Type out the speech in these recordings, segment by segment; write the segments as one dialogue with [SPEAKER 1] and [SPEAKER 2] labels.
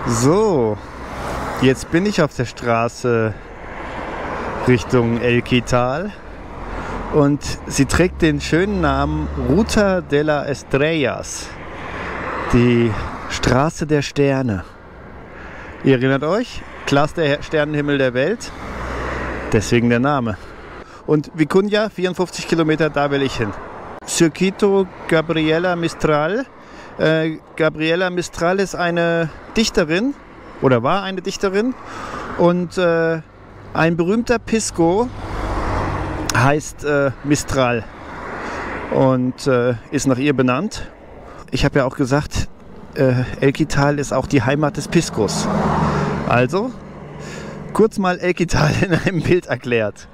[SPEAKER 1] So, jetzt bin ich auf der Straße Richtung Elqui-Tal und sie trägt den schönen Namen Ruta de las Estrellas, die Straße der Sterne. Ihr erinnert euch? Klarster Sternenhimmel der Welt, deswegen der Name. Und Vicuña, 54 Kilometer, da will ich hin. Circuito Gabriela Mistral. Gabriela Mistral ist eine Dichterin oder war eine Dichterin und ein berühmter Pisco heißt Mistral und ist nach ihr benannt. Ich habe ja auch gesagt, Elqui-Tal ist auch die Heimat des Piscos. Also kurz mal Elqui-Tal in einem Bild erklärt.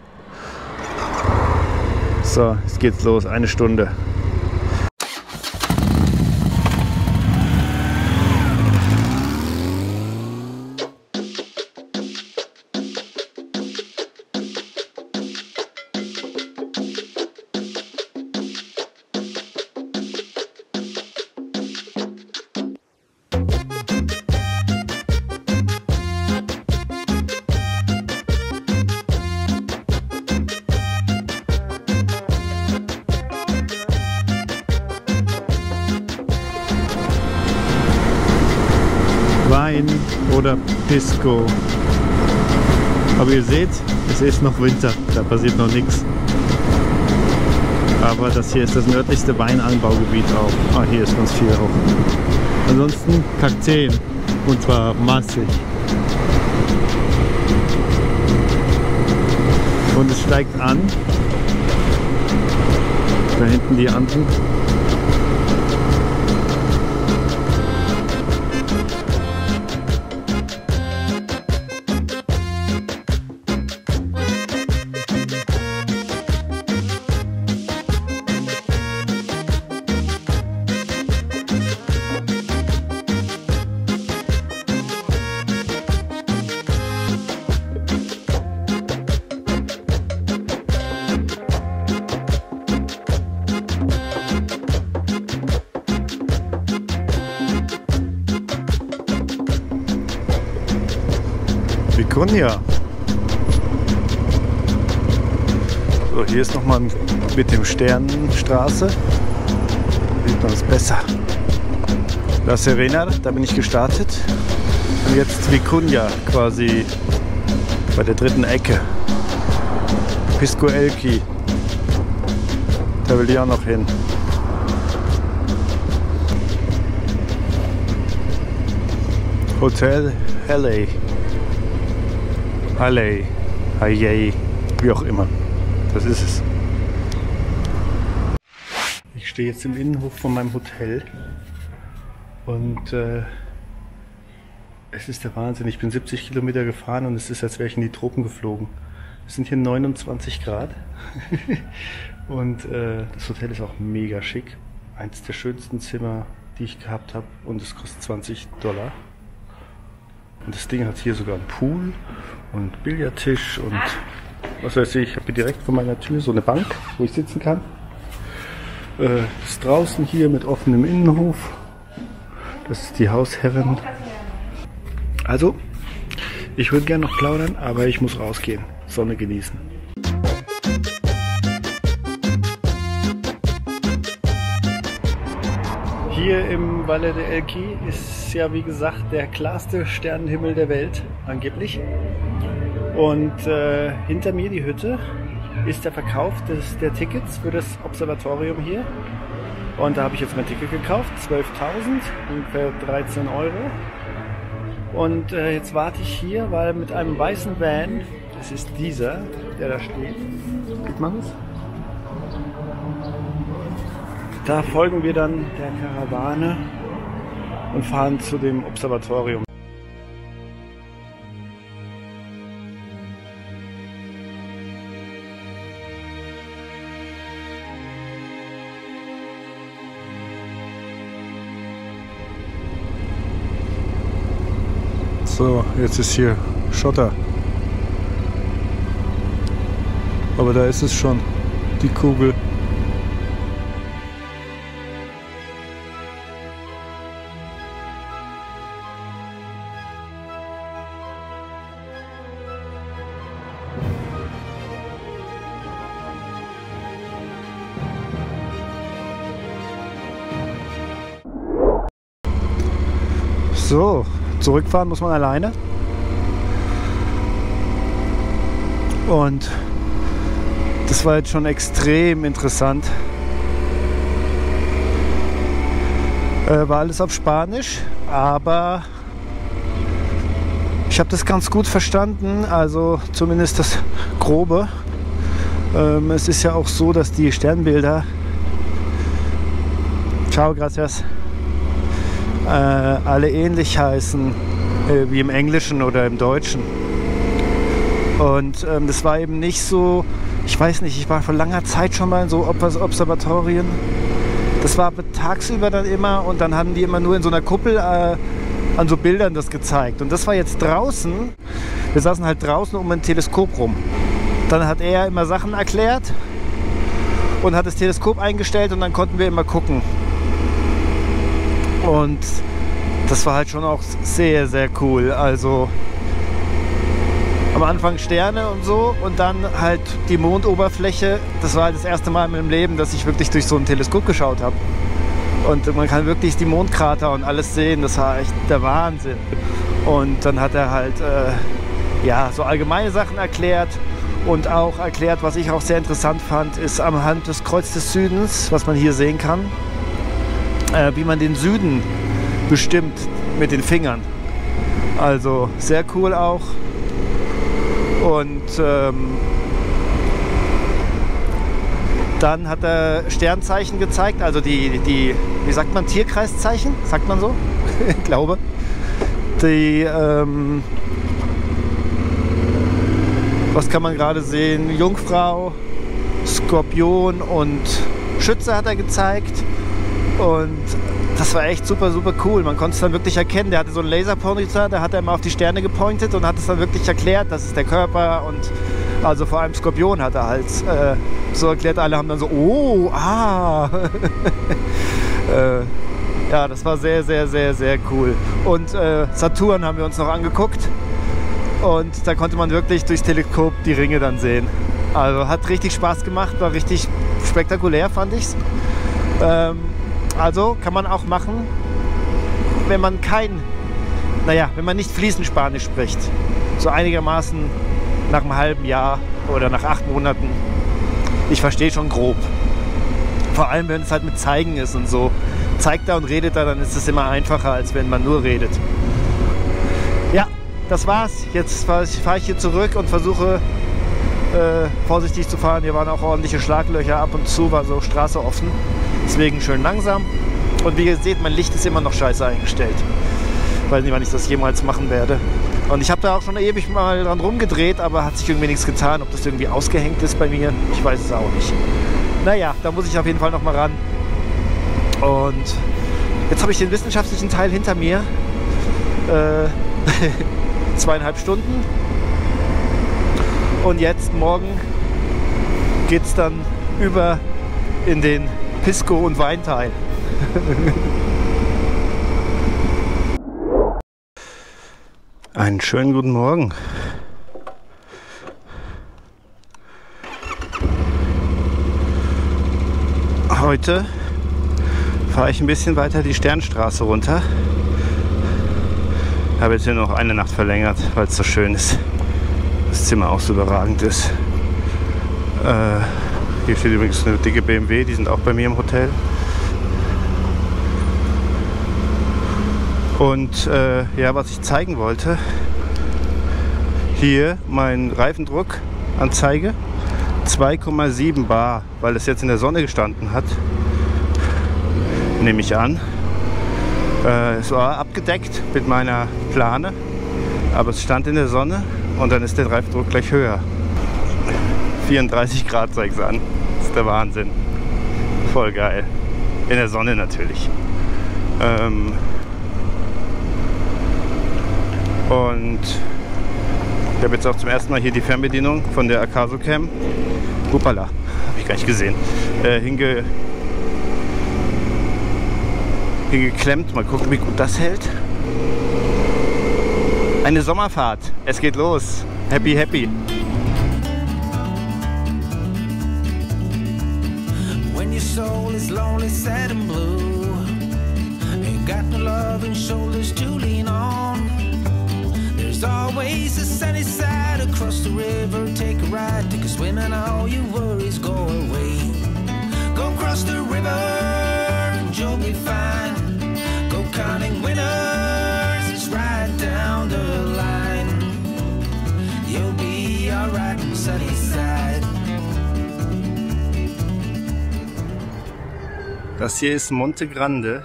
[SPEAKER 1] So, jetzt geht's los, 1 Stunde. Wein oder Pisco. Aber ihr seht, es ist noch Winter, da passiert noch nichts. Aber das hier ist das nördlichste Weinanbaugebiet auch. Ah, hier ist ganz viel auch. Ansonsten Kakteen, und zwar massig. Und es steigt an. Da hinten die Anden. Vicuña. So, hier ist nochmal mit dem Sternenstraße. Sieht man es besser. La Serena, da bin ich gestartet. Und jetzt Vicuña quasi bei der dritten Ecke. Pisco Elqui. Da will ich auch noch hin. Hotel Halley. Halley, Halley, wie auch immer. Das ist es. Ich stehe jetzt im Innenhof von meinem Hotel und es ist der Wahnsinn. Ich bin 70 Kilometer gefahren und es ist, als wäre ich in die Tropen geflogen. Es sind hier 29 Grad und das Hotel ist auch mega schick. Eins der schönsten Zimmer, die ich gehabt habe, und es kostet $20. Und das Ding hat hier sogar einen Pool und Billardtisch und was weiß ich. Ich habe hier direkt vor meiner Tür so eine Bank, wo ich sitzen kann. Das ist draußen hier mit offenem Innenhof. Das ist die Hausherrin. Also, ich würde gerne noch plaudern, aber ich muss rausgehen, Sonne genießen. Hier im Valle de Elqui ist ja, wie gesagt, der klarste Sternenhimmel der Welt, angeblich. Und hinter mir die Hütte ist der Verkauf der Tickets für das Observatorium hier. Und da habe ich jetzt mein Ticket gekauft, 12.000, ungefähr 13 Euro. Und jetzt warte ich hier, weil mit einem weißen Van, das ist dieser, der da steht, sieht man es? Da folgen wir dann der Karawane und fahren zu dem Observatorium. So, jetzt ist hier Schotter. Aber da ist es schon, die Kugel. So, zurückfahren muss man alleine. Und das war jetzt schon extrem interessant. War alles auf Spanisch, aber ich habe das ganz gut verstanden, also zumindest das Grobe. Es ist ja auch so, dass die Sternbilder, ciao, gracias, alle ähnlich heißen wie im Englischen oder im Deutschen. Und das war eben nicht so, ich weiß nicht, ich war vor langer Zeit schon mal in so Observatorien. Das war tagsüber dann immer und dann haben die immer nur in so einer Kuppel an so Bildern das gezeigt. Und das war jetzt draußen. Wir saßen halt draußen um ein Teleskop rum. Dann hat er immer Sachen erklärt und hat das Teleskop eingestellt und dann konnten wir immer gucken. Und das war halt schon auch sehr, sehr cool. Also am Anfang Sterne und so und dann halt die Mondoberfläche. Das war halt das erste Mal in meinem Leben, dass ich wirklich durch so ein Teleskop geschaut habe. Und man kann wirklich die Mondkrater und alles sehen. Das war echt der Wahnsinn. Und dann hat er halt ja, so allgemeine Sachen erklärt und auch erklärt, was ich auch sehr interessant fand, ist anhand des Kreuz des Südens, was man hier sehen kann, wie man den Süden bestimmt mit den Fingern. Also sehr cool auch. Und dann hat er Sternzeichen gezeigt, also die wie sagt man, Tierkreiszeichen, sagt man so, ich glaube. Die, was kann man gerade sehen? Jungfrau, Skorpion und Schütze hat er gezeigt. Und das war echt super, super cool. Man konnte es dann wirklich erkennen. Der hatte so einen Laserpointer, da hat er immer auf die Sterne gepointet und hat es dann wirklich erklärt, das ist der Körper. Und also vor allem Skorpion hat er halt so erklärt. Alle haben dann so, oh, ah. Ja, das war sehr, sehr, sehr, sehr cool. Und Saturn haben wir uns noch angeguckt. Und da konnte man wirklich durchs Teleskop die Ringe dann sehen. Also hat richtig Spaß gemacht, war richtig spektakulär, fand ich's. Also kann man auch machen, wenn man wenn man nicht fließend Spanisch spricht. So einigermaßen nach einem halben Jahr oder nach 8 Monaten. Ich verstehe schon grob. Vor allem, wenn es halt mit Zeigen ist und so. Zeigt er und redet er, dann ist es immer einfacher, als wenn man nur redet. Ja, das war's. Jetzt fahre ich hier zurück und versuche vorsichtig zu fahren. Hier waren auch ordentliche Schlaglöcher. Ab und zu war so Straße offen. Deswegen schön langsam. Und wie ihr seht, mein Licht ist immer noch scheiße eingestellt. Ich weiß nicht, wann ich das jemals machen werde. Und ich habe da auch schon ewig mal dran rumgedreht, aber hat sich irgendwie nichts getan. Ob das irgendwie ausgehängt ist bei mir, ich weiß es auch nicht. Naja, da muss ich auf jeden Fall noch mal ran. Und jetzt habe ich den wissenschaftlichen Teil hinter mir. 2,5 Stunden. Und jetzt morgen geht es dann über in den Pisco- und Weinteil. Einen schönen guten Morgen. Heute fahre ich ein bisschen weiter die Sternstraße runter. Habe jetzt hier noch eine Nacht verlängert, weil es so schön ist. Das Zimmer auch so überragend ist. Hier steht übrigens eine dicke BMW, die sind auch bei mir im Hotel. Und ja, was ich zeigen wollte, hier mein Reifendruckanzeige, 2,7 bar, weil es jetzt in der Sonne gestanden hat, nehme ich an. Es war abgedeckt mit meiner Plane, aber es stand in der Sonne und dann ist der Reifendruck gleich höher. 34 Grad zeigt es an. Das ist der Wahnsinn. Voll geil. In der Sonne natürlich. Und ich habe jetzt auch zum ersten Mal hier die Fernbedienung von der Acasocam. Hoppala, habe ich gar nicht gesehen. Hingeklemmt. Mal gucken, wie gut das hält. Eine Sommerfahrt. Es geht los. Happy, happy. When your soul is lonely, sad and blue, ain't got no love and shoulders to lean on.
[SPEAKER 2] the sunny side, across the river, take a ride, take a swim and all your worries go away. Go across the river and you'll be fine. Go counting winners, it's right down the line. You'll be alright, sunny side.
[SPEAKER 1] Das hier ist Monte Grande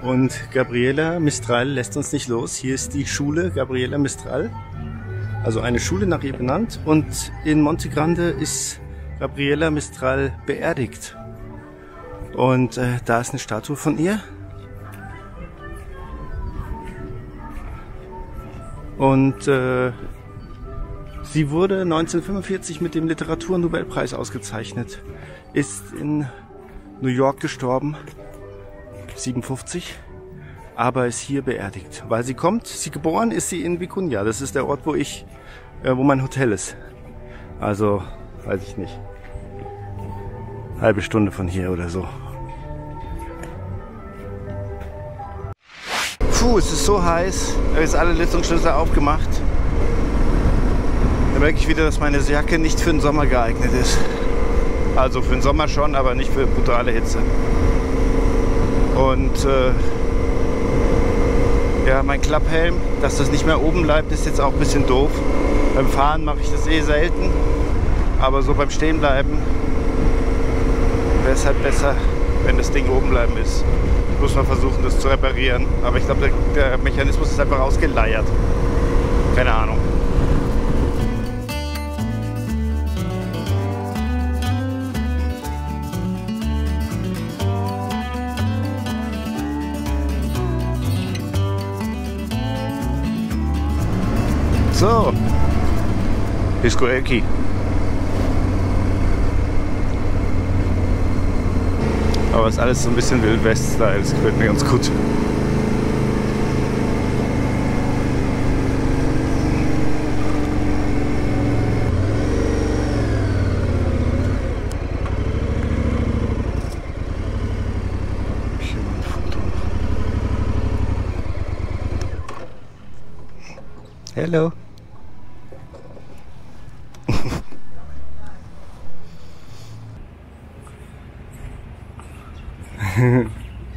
[SPEAKER 1] und Gabriela Mistral lässt uns nicht los. Hier ist die Schule Gabriela Mistral, also eine Schule nach ihr benannt, und in Monte Grande ist Gabriela Mistral beerdigt. Und da ist eine Statue von ihr. Und sie wurde 1945 mit dem Literaturnobelpreis ausgezeichnet, ist in New York gestorben, 57, aber ist hier beerdigt, weil sie geboren ist sie in Vicuña, das ist der Ort, wo mein Hotel ist. Also, weiß ich nicht, halbe Stunde von hier oder so. Puh, es ist so heiß, ich habe jetzt alle Lüftungsschlösser aufgemacht. Da merke ich wieder, dass meine Jacke nicht für den Sommer geeignet ist. Also für den Sommer schon, aber nicht für brutale Hitze. Und ja, mein Klapphelm, dass das nicht mehr oben bleibt, ist jetzt auch ein bisschen doof. Beim Fahren mache ich das eh selten, aber so beim Stehenbleiben wäre es halt besser, wenn das Ding oben bleiben ist. Muss man versuchen, das zu reparieren. Aber ich glaube, der Mechanismus ist einfach ausgeleiert. Keine Ahnung. So, Disco Elki. Aber es ist alles so ein bisschen Wild West-Style, das gefällt mir ganz gut. Hier mal ein Foto noch. Hello.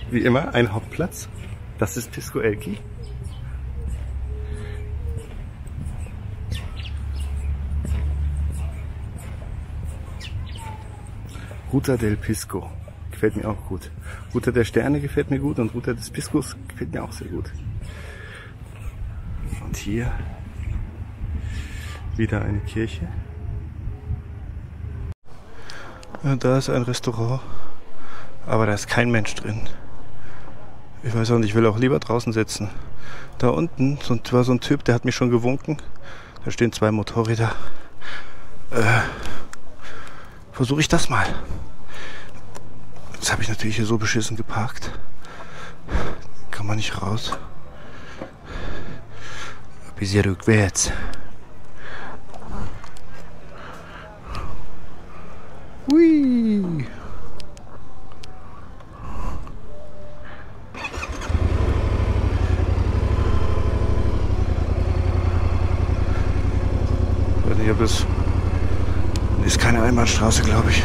[SPEAKER 1] Wie immer ein Hauptplatz. Das ist Pisco Elki. Ruta del Pisco gefällt mir auch gut. Ruta der Sterne gefällt mir gut und Ruta des Piscos gefällt mir auch sehr gut. Und hier wieder eine Kirche. Und da ist ein Restaurant, aber da ist kein Mensch drin. Ich weiß auch nicht, ich will auch lieber draußen sitzen. Da unten war so ein Typ, der hat mich schon gewunken. Da stehen 2 Motorräder. Versuche ich das mal. Jetzt habe ich natürlich hier so beschissen geparkt. Kann man nicht raus. Bis hier rückwärts. Hui. Ich weiß nicht, ob das ist keine Einbahnstraße, glaube ich.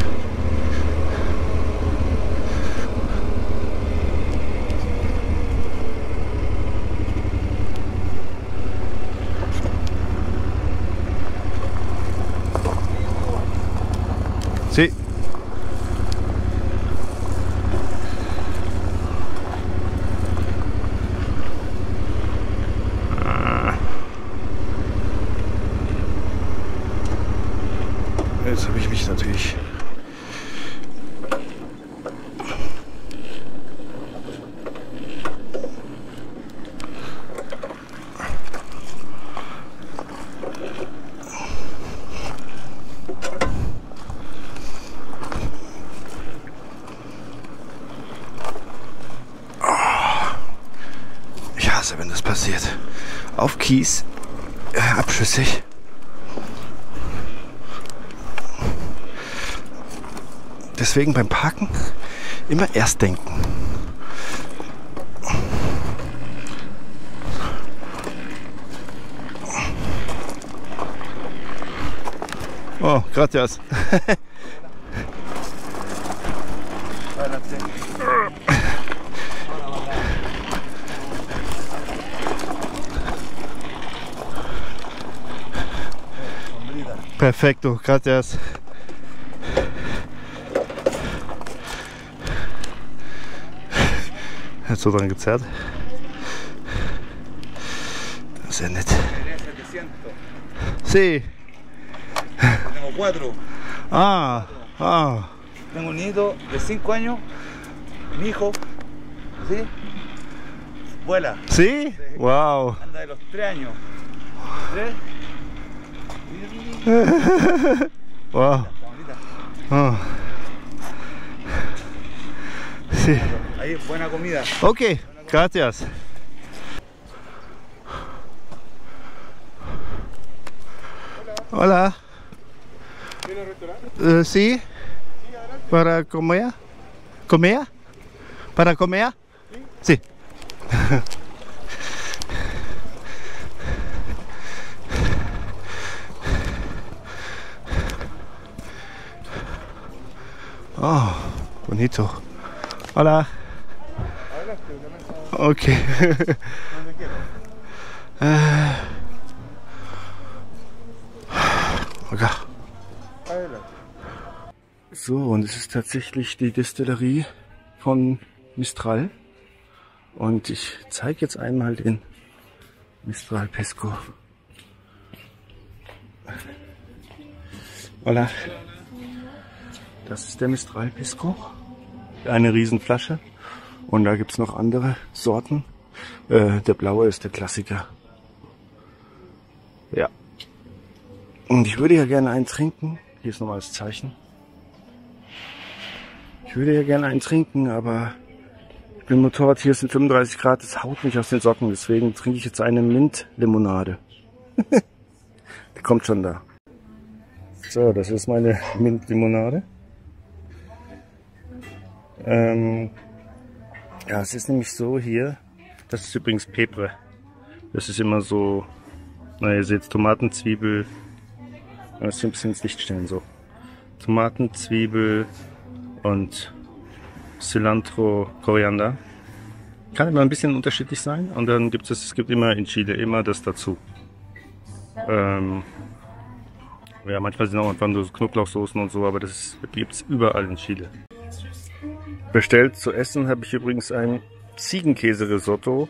[SPEAKER 1] Sí. Jetzt habe ich mich natürlich wenn das passiert. Auf Kies, abschüssig. Deswegen beim Parken immer erst denken. Oh, gracias. Perfecto, gracias. Hat so dran gezerrt. Das ist ja nett. Sí.
[SPEAKER 3] Tengo 4.
[SPEAKER 1] Ah, ah.
[SPEAKER 3] Tengo un niñito de 5 años, mi hijo, ¿sí? Vuela.
[SPEAKER 1] Sí? Wow.
[SPEAKER 3] Anda de los 3 años. 3.
[SPEAKER 1] Wow. Oh. Sí.
[SPEAKER 3] Ahí es buena comida.
[SPEAKER 1] Ok, gracias. Hola.
[SPEAKER 4] ¿Tiene restaurante?
[SPEAKER 1] Sí. ¿Para comer? ¿Comer? ¿Para comer? Sí. Oh, bonito. Hola. Ok. Okay. So, und es ist tatsächlich die Destillerie von Mistral. Und ich zeige jetzt einmal den Mistral Pisco. Hola. Das ist der Mistral Pisco. Eine Riesenflasche. Und da gibt es noch andere Sorten. Der blaue ist der Klassiker. Ja. Und ich würde ja gerne einen trinken. Hier ist nochmal das Zeichen. Ich würde ja gerne einen trinken, aber ich bin Motorrad, hier sind 35 Grad, das haut mich aus den Socken. Deswegen trinke ich jetzt eine Mint-Limonade. Die kommt schon da. So, das ist meine Mint-Limonade. Ja, es ist nämlich so hier. Das ist übrigens Pepre. Das ist immer so, naja, ihr seht Tomaten, Zwiebel. Das hier ein bisschen ins Licht stellen, so. Tomaten, Zwiebel und Cilantro, Koriander. Kann immer ein bisschen unterschiedlich sein. Und dann gibt es gibt immer in Chile immer das dazu. Ja, manchmal sind auch irgendwann so Knoblauchsoßen und so, aber das gibt es überall in Chile. Bestellt zu essen habe ich übrigens ein Ziegenkäse-Risotto,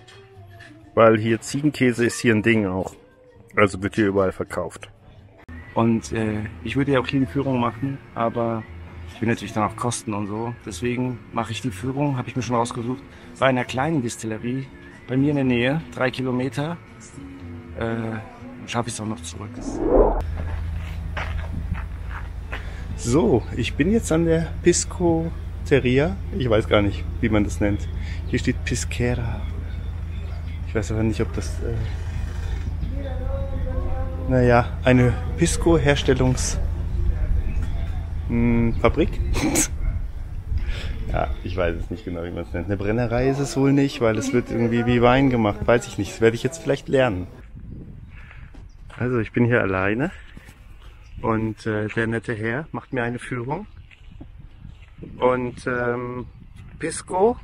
[SPEAKER 1] weil hier Ziegenkäse ist hier ein Ding auch. Also wird hier überall verkauft. Und ich würde ja auch hier die Führung machen, aber ich will natürlich dann auch Kosten und so. Deswegen mache ich die Führung, habe ich mir schon rausgesucht, bei einer kleinen Distillerie bei mir in der Nähe, 3 Kilometer. Dann schaffe ich es auch noch zurück. So, ich bin jetzt an der Piscoteria. Ich weiß gar nicht, wie man das nennt. Hier steht Pisquera. Ich weiß aber nicht, ob das... naja, eine Pisco-Herstellungsfabrik. Ja, ich weiß es nicht genau, wie man es nennt. Eine Brennerei ist es wohl nicht, weil es wird irgendwie wie Wein gemacht. Weiß ich nicht. Das werde ich jetzt vielleicht lernen. Also, ich bin hier alleine. Und der nette Herr macht mir eine Führung. Und Pisco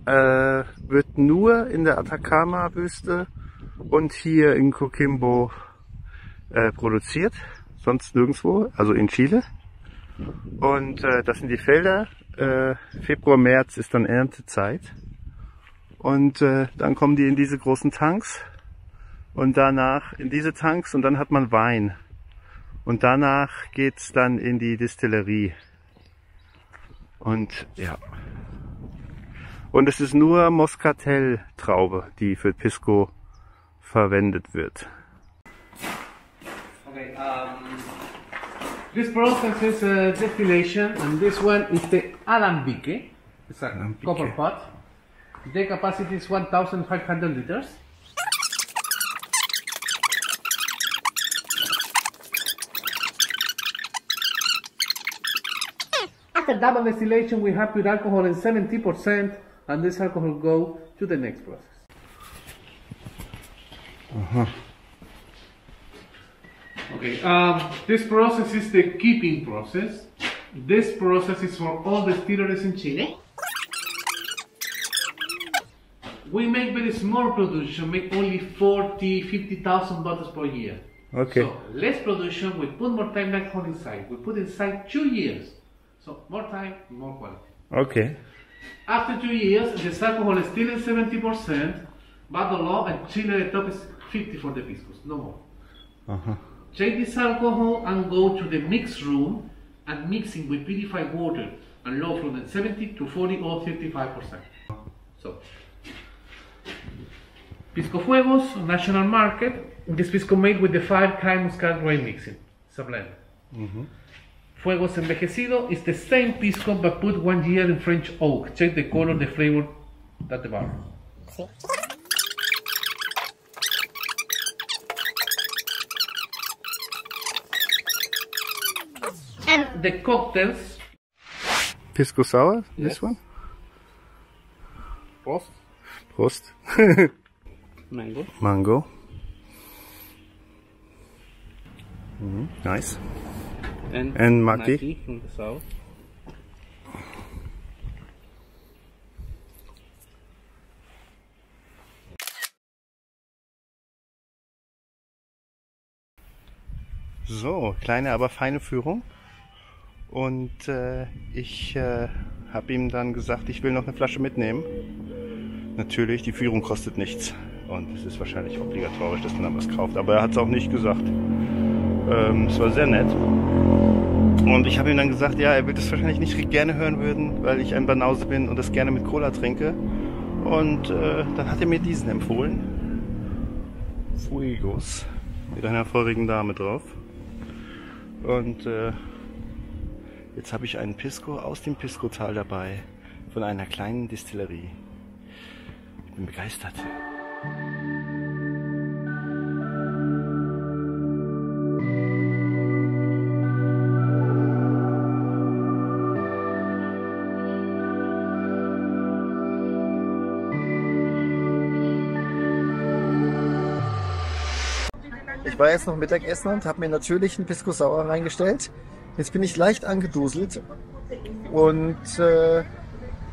[SPEAKER 1] wird nur in der Atacama-Wüste und hier in Coquimbo produziert, sonst nirgendwo, also in Chile. Und das sind die Felder. Februar, März ist dann Erntezeit. Und dann kommen die in diese großen Tanks und danach in diese Tanks und dann hat man Wein. Und danach geht's dann in die Distillerie. Und ja. Und es ist nur Moscatel-Traube, die für Pisco verwendet wird.
[SPEAKER 4] Okay, this process is distillation, and this one is the alambique. It's a
[SPEAKER 1] Alambique.
[SPEAKER 4] copper pot. The capacity is 1,500 liters. After double distillation, we have pure alcohol in 70%, and this alcohol go to the next process.
[SPEAKER 1] Aha.
[SPEAKER 4] Okay, this process is the keeping process. This process is for all distilleries in Chile. We make very small production, make only 50,000 bottles per year.
[SPEAKER 1] Okay.
[SPEAKER 4] So less production, we put more time like on inside. We put inside 2 years. So more time, more quality.
[SPEAKER 1] Okay.
[SPEAKER 4] After 2 years, this alcohol is still in 70%, but the law in Chile the top is 50 for the piscos, no more.
[SPEAKER 1] Uh-huh.
[SPEAKER 4] Take this alcohol and go to the mix room and mixing with purified water and low from the 70 to 40 or 35%. So, Pisco Fuegos, national market. This pisco made with the 5-kind Muscat grain mixing. It's a blend. Fuegos Envejecido is the same pisco but put 1 year in French oak. Check the color, the flavor, that the bar. And the cocktails.
[SPEAKER 1] Pisco Sour,
[SPEAKER 4] Yes.
[SPEAKER 1] this one?
[SPEAKER 4] Prost.
[SPEAKER 1] Prost.
[SPEAKER 4] Mango.
[SPEAKER 1] Mango. Nice. And Maki.
[SPEAKER 4] From the south.
[SPEAKER 1] So, kleine, aber feine Führung. Und ich habe ihm dann gesagt, ich will noch eine Flasche mitnehmen. Natürlich, die Führung kostet nichts. Und es ist wahrscheinlich obligatorisch, dass man dann was kauft. Aber er hat es auch nicht gesagt. Es war sehr nett. Und ich habe ihm dann gesagt, ja, er wird es wahrscheinlich nicht gerne hören würden, weil ich ein Banause bin und das gerne mit Cola trinke. Und dann hat er mir diesen empfohlen. Fuegos. Mit einer feurigen Dame drauf. Und jetzt habe ich einen Pisco aus dem Pisco-Tal dabei. Von einer kleinen Distillerie. Ich bin begeistert.
[SPEAKER 5] Ich war jetzt noch Mittagessen und habe mir natürlich einen Pisco Sour reingestellt. Jetzt bin ich leicht angeduselt und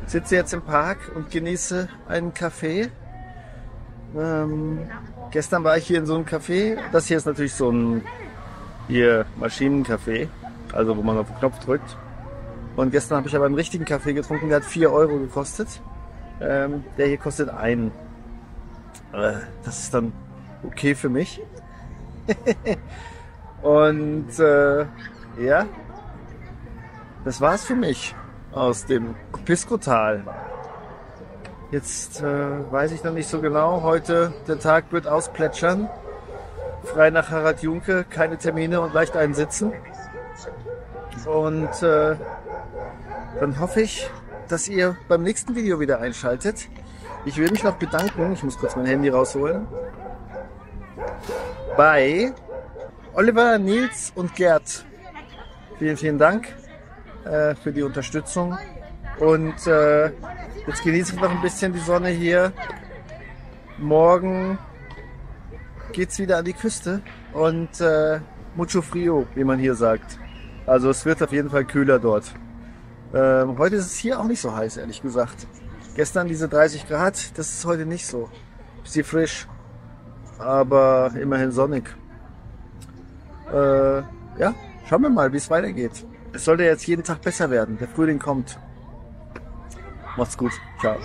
[SPEAKER 5] sitze jetzt im Park und genieße einen Kaffee. Gestern war ich hier in so einem Café. Das hier ist natürlich so ein Maschinencafé, also wo man auf den Knopf drückt. Und gestern habe ich aber einen richtigen Kaffee getrunken, der hat 4 Euro gekostet. Der hier kostet 1. Das ist dann okay für mich. Und ja, das war's für mich aus dem Pisco-Tal. Jetzt weiß ich noch nicht so genau. Heute, der Tag wird ausplätschern. Frei nach Harald Junke, keine Termine und leicht einsitzen. Und dann hoffe ich, dass ihr beim nächsten Video wieder einschaltet. Ich will mich noch bedanken, ich muss kurz mein Handy rausholen, bei Oliver, Nils und Gerd. Vielen, vielen Dank für die Unterstützung. Und jetzt genieße ich noch ein bisschen die Sonne hier. Morgen geht's wieder an die Küste und mucho frio, wie man hier sagt. Also es wird auf jeden Fall kühler dort. Heute ist es hier auch nicht so heiß, ehrlich gesagt. Gestern diese 30 Grad, das ist heute nicht so. Bisschen frisch, aber immerhin sonnig. Ja, schauen wir mal, wie es weitergeht. Es sollte jetzt jeden Tag besser werden. Der Frühling kommt. Macht's gut. Ciao.